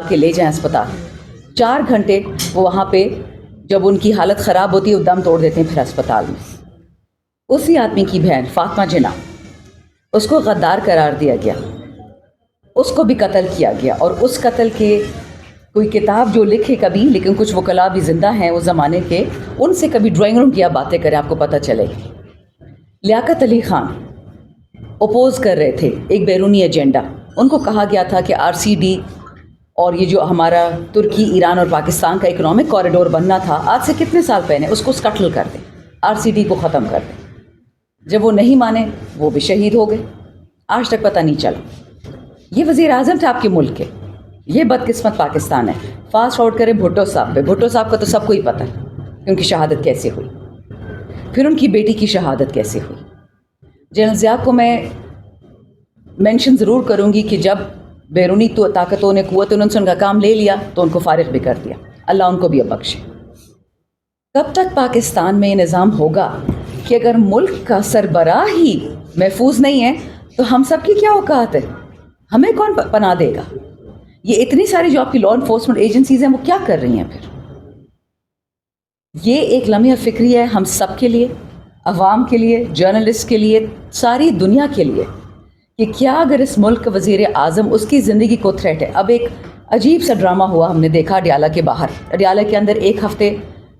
کے لے جائیں اسپتال. 4 گھنٹے وہ وہاں پہ جب ان کی حالت خراب ہوتی ہے وہ دم توڑ دیتے ہیں پھر اسپتال میں. اسی آدمی کی بہن فاطمہ جناح، اس کو غدار قرار دیا گیا، اس کو بھی قتل کیا گیا. اور اس قتل کے کوئی کتاب جو لکھے کبھی، لیکن کچھ وکلاء بھی زندہ ہیں اس زمانے کے، ان سے کبھی ڈرائنگ روم کیا باتیں کریں آپ کو پتہ چلے. لیاقت علی خان اپوز کر رہے تھے ایک بیرونی ایجنڈا. ان کو کہا گیا تھا کہ RCD اور یہ جو ہمارا ترکی، ایران اور پاکستان کا اکنامک کوریڈور بننا تھا آج سے کتنے سال پہلے، اس کو اسکٹل کر دیں، RCD کو ختم کر دیں. جب وہ نہیں مانے وہ بھی شہید ہو گئے. آج تک پتہ نہیں چلا. یہ وزیر اعظم تھے آپ کے ملک کے. یہ بدقسمت پاکستان ہے. فاسٹ فارورڈ کریں بھٹو صاحب پہ. بھٹو صاحب کا تو سب کو ہی پتہ ہے کہ ان کی شہادت کیسے ہوئی، پھر ان کی بیٹی کی شہادت کیسے ہوئی. جنرل ضیاء کو میں مینشن ضرور کروں گی کہ جب بیرونی طاقتوں نے قوتوں نے ان کا کام لے لیا تو ان کو فارغ بھی کر دیا. اللہ ان کو بھی اب بخشے. کب تک پاکستان میں یہ نظام ہوگا کہ اگر ملک کا سربراہ ہی محفوظ نہیں ہے تو ہم سب کی کیا اوقات ہے؟ ہمیں کون پناہ دے گا؟ یہ اتنی ساری جو آپ کی لا انفورسمنٹ ایجنسیز ہیں وہ کیا کر رہی ہیں پھر؟ یہ ایک لمحہ فکری ہے ہم سب کے لیے، عوام کے لیے، جرنلسٹ کے لیے، ساری دنیا کے لیے، کہ کیا اگر اس ملک کا وزیر اعظم اس کی زندگی کو تھریٹ ہے. اب ایک عجیب سا ڈرامہ ہوا ہم نے دیکھا اڈیالہ کے باہر. اڈیالہ کے اندر ایک ہفتے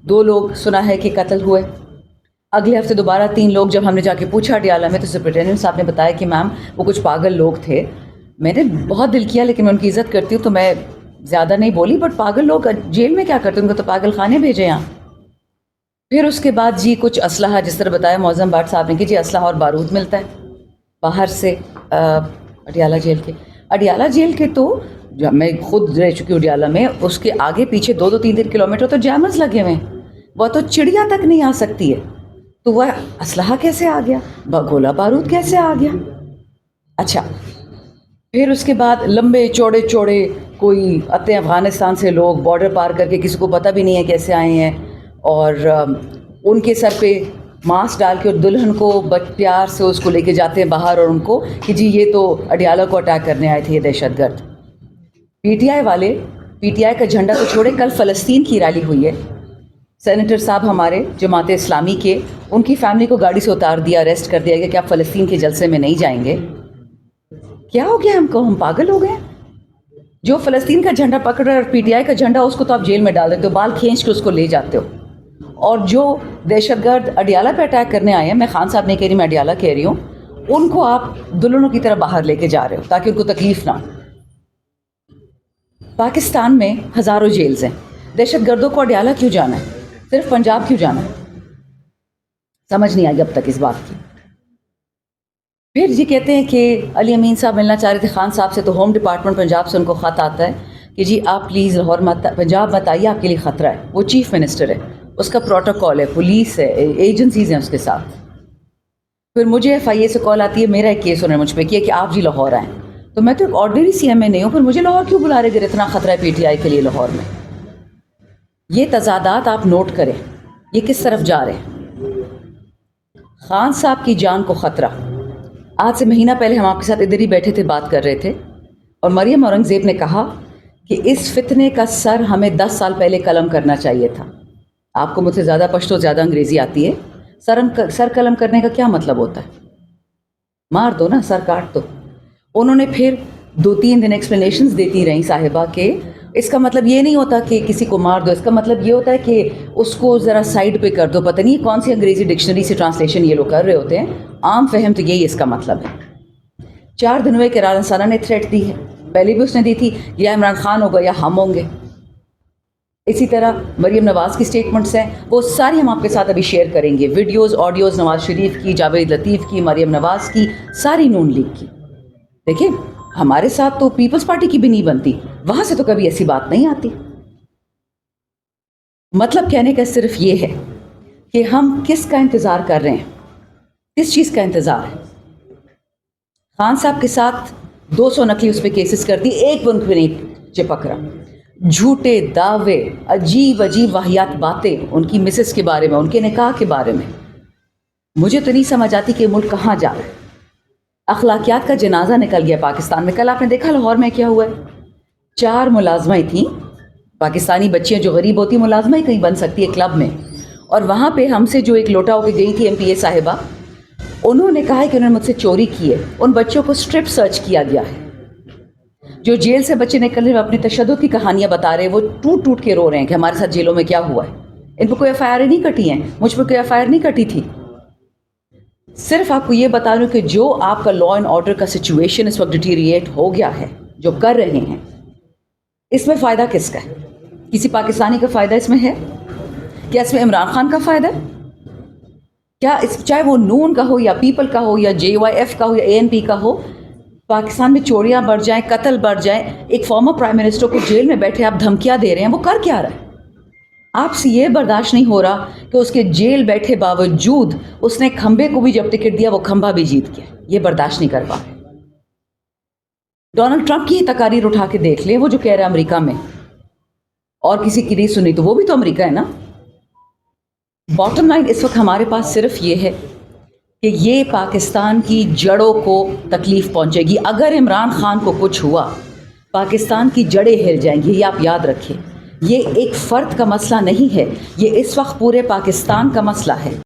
2 لوگ سنا ہے کہ قتل ہوئے، اگلے ہفتے دوبارہ 3 لوگ. جب ہم نے جا کے پوچھا اڈیالہ میں تو سپرنٹینڈنٹ صاحب نے بتایا کہ میم وہ کچھ پاگل لوگ تھے. میں نے بہت دل کیا لیکن میں ان کی عزت کرتی ہوں تو میں زیادہ نہیں بولی. بٹ پاگل لوگ جیل میں کیا کرتے ہیں؟ ان کو تو پاگل خانے بھیجے یہاں. پھر اس کے بعد جی کچھ اسلحہ، جس طرح بتایا معظم بٹ صاحب نے کہ جی اسلحہ اور بارود ملتا ہے باہر سے اڈیالہ جیل کے. اڈیالہ جیل کے تو جب میں خود رہ چکی ہوں اڈیالہ میں، اس کے آگے پیچھے 2-3 کلومیٹر تو جیمز لگے ہوئے ہیں. وہ تو چڑیا تک نہیں آ سکتی ہے. تو وہ اسلحہ کیسے آ گیا؟ گولہ بارود کیسے آ گیا؟ اچھا پھر اس کے بعد لمبے چوڑے کوئی آتے ہیں افغانستان سے لوگ بارڈر پار کر کے، کسی کو پتہ بھی نہیں ہے کیسے آئے ہیں، اور ان کے سر پہ ماسک ڈال کے اور دلہن کو پیار سے اس کو لے کے جاتے ہیں باہر، اور ان کو کہ جی یہ تو اڈیالہ کو اٹیک کرنے آئے تھے یہ دہشت گرد. PTI والے PTI کا جھنڈا تو چھوڑے، کل فلسطین کی ریلی ہوئی ہے. سینیٹر صاحب ہمارے جماعت اسلامی کے، ان کی فیملی کو گاڑی سے اتار دیا، اریسٹ کر دیا گیا کہ آپ فلسطین کے جلسے میں نہیں جائیں گے. کیا ہو گیا ہم کو؟ ہم پاگل ہو گئے؟ جو فلسطین کا جھنڈا پکڑ رہا ہے اور PTI کا جھنڈا، اس کو تو آپ جیل میں ڈال دیتے ہو، بال کھینچ کے اس کو لے جاتے ہو. اور جو دہشت گرد اڈیالہ پہ اٹیک کرنے آئے ہیں، میں خان صاحب نہیں کہہ رہی، میں اڈیالہ کہہ رہی ہوں، ان کو آپ دلہنوں کی طرح باہر لے کے جا رہے ہو تاکہ ان کو تکلیف نہ ہو. پاکستان میں ہزاروں جیلز ہیں. دہشت گردوں کو اڈیالہ کیوں جانا ہے؟ صرف پنجاب کیوں جانا ہے؟ سمجھ نہیں آئی اب تک اس بات کی. پھر یہ کہتے ہیں کہ علی امین صاحب ملنا چاہ رہے تھے خان صاحب سے، تو ہوم ڈپارٹمنٹ پنجاب سے ان کو خط آتا ہے کہ جی آپ پلیز لاہور مت، پنجاب مت آئیے، آپ کے لیے خطرہ ہے. وہ چیف منسٹر ہے، اس کا پروٹوکول ہے، پولیس ہے، ایجنسیز ہیں اس کے ساتھ. پھر مجھے FIA سے کال آتی ہے، میرا ایک کیس انہوں نے مجھ پہ کیا کہ آپ جی لاہور آئیں. تو میں تو ایک آرڈنری CMA نہیں ہوں، پھر مجھے لاہور کیوں بلا رہے اگر اتنا خطرہ ہے PTI کے لیے لاہور میں؟ یہ تضادات آپ نوٹ کریں، یہ کس طرف جا رہے ہیں. خان صاحب کی جان کو خطرہ. آج سے مہینہ پہلے ہم آپ کے ساتھ ادھر ہی بیٹھے تھے، بات کر رہے تھے، اور مریم اورنگزیب نے کہا کہ اس فتنے کا سر ہمیں 10 سال پہلے قلم کرنا چاہیے تھا. آپ کو مجھ سے زیادہ پشتو، زیادہ انگریزی آتی ہے. سر قلم کرنے کا کیا مطلب ہوتا ہے؟ مار دو نا، سر کاٹ دو. انہوں نے پھر 2-3 دن ایکسپلینیشنز دیتی رہیں صاحبہ کہ اس کا مطلب یہ نہیں ہوتا کہ کسی کو مار دو، اس کا مطلب یہ ہوتا ہے کہ اس کو ذرا سائڈ پہ کر دو. پتہ نہیں کون سی انگریزی ڈکشنری سے ٹرانسلیشن یہ لوگ کر رہے ہوتے ہیں. عام فہم تو یہی اس کا مطلب ہے. 4 دن ہوئے کہ رانا ثنا نے تھریٹ دی ہے، پہلے بھی اس نے دی تھی، یا عمران خان ہوگا یا ہم ہوں گے. اسی طرح مریم نواز کی سٹیٹمنٹس ہیں، وہ ساری ہم آپ کے ساتھ ابھی شیئر کریں گے، ویڈیوز، آڈیوز، نواز شریف کی، جاوید لطیف کی، مریم نواز کی، ساری نون لیگ کی. دیکھیں ہمارے ساتھ تو پیپلز پارٹی کی بھی نہیں بنتی، وہاں سے تو کبھی ایسی بات نہیں آتی. مطلب کہنے کا صرف یہ ہے کہ ہم کس کا انتظار کر رہے ہیں، کس چیز کا انتظار ہے. خان صاحب کے ساتھ 200 نقلی اس پہ کیسز کرتی، ایک بن پہ نہیں چپک رہا. جھوٹے دعوے، عجیب واہیات باتیں ان کی مسز کے بارے میں، ان کے نکاح کے بارے میں. مجھے تو نہیں سمجھ آتی کہ ملک کہاں جا رہا ہے. اخلاقیات کا جنازہ نکل گیا پاکستان میں. کل آپ نے دیکھا لاہور میں کیا ہوا ہے. 4 ملازمیں تھیں پاکستانی بچیاں جو غریب ہوتی ہیں ملازمہ ہی کہیں بن سکتی ہے کلب میں، اور وہاں پہ ہم سے جو ایک لوٹا ہو کے گئی تھی MP صاحبہ، انہوں نے کہا ہے کہ انہوں نے مجھ سے چوری کی ہے. ان بچوں کو اسٹرپ سرچ کیا گیا ہے. جو جیل سے بچے نکلنے میں اپنی تشدد کی کہانیاں بتا رہے ہیں وہ ٹوٹ ٹوٹ کے رو رہے ہیں کہ ہمارے ساتھ جیلوں میں کیا ہوا ہے. ان پہ کوئی FIR نہیں کٹی ہیں، مجھ پہ کوئی FIR نہیں کٹی تھی. صرف آپ کو یہ بتا رہی ہوں کہ جو آپ کا لا اینڈ آرڈر کا سچویشن اس وقت ڈیٹیریٹ ہو گیا ہے، جو کر رہے ہیں، اس میں فائدہ کس کا ہے؟ کسی پاکستانی کا فائدہ اس میں ہے؟ کیا اس میں عمران خان کا فائدہ ہے؟ کیا چاہے وہ نون کا ہو یا پیپل کا ہو یا JYF کا ہو یا ANP کا ہو، پاکستان میں چوریاں بڑھ جائیں، قتل بڑھ جائیں، ایک فارمر پرائم منسٹر کو جیل میں بیٹھے آپ دھمکیاں دے رہے ہیں، وہ کر کیا رہا ہے؟ آپ سے یہ برداشت نہیں ہو رہا کہ اس کے جیل بیٹھے باوجود اس نے کھمبے کو بھی جب ٹکٹ دیا وہ کھمبا بھی جیت گیا. یہ برداشت نہیں کر پا رہے. ڈونلڈ ٹرمپ کی تقاریر اٹھا کے دیکھ لیں، وہ جو کہہ رہا ہے امریکہ میں اور کسی کی نہیں سنی تو وہ بھی تو امریکہ ہے نا. باٹم لائن اس وقت ہمارے پاس صرف یہ ہے کہ یہ پاکستان کی جڑوں کو تکلیف پہنچے گی. اگر عمران خان کو کچھ ہوا پاکستان کی جڑیں ہل جائیں گی. یہ آپ یاد رکھیں، یہ ایک فرد کا مسئلہ نہیں ہے، یہ اس وقت پورے پاکستان کا مسئلہ ہے.